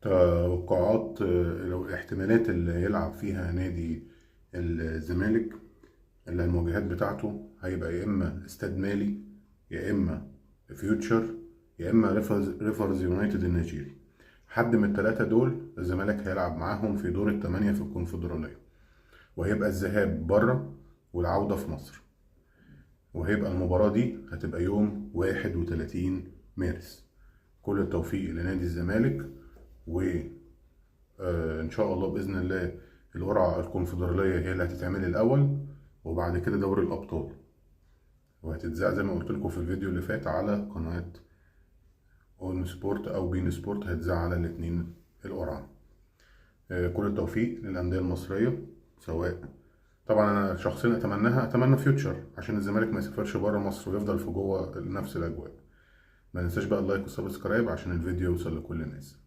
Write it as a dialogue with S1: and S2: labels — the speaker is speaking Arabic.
S1: توقعات لو الاحتمالات اللي يلعب فيها نادي الزمالك، اللي المواجهات بتاعته هيبقى يا اما استاد مالي، يا اما فيوتشر، يا اما ريفرز يونايتد النيجيري. حد من الثلاثه دول الزمالك هيلعب معاهم في دور الثمانيه في الكونفدراليه، وهيبقى الذهاب بره والعوده في مصر. وهيبقى المباراه دي هتبقى يوم 31 مارس. كل التوفيق لنادي الزمالك، وإن شاء الله بإذن الله القرعة الكونفدرالية هي اللي هتتعمل الأول، وبعد كده دوري الأبطال، وهتتذاع زي ما قلت لكم في الفيديو اللي فات على قناة اون سبورت أو بين سبورت، هتذاع على الاتنين القرعة. كل التوفيق للأندية المصرية، سواء طبعا أنا شخصيا أتمنى فيوتشر عشان الزمالك ما يسافرش بره مصر ويفضل في جوه نفس الأجواء. ما ننساش بقى اللايك والسبسكرايب عشان الفيديو يوصل لكل الناس.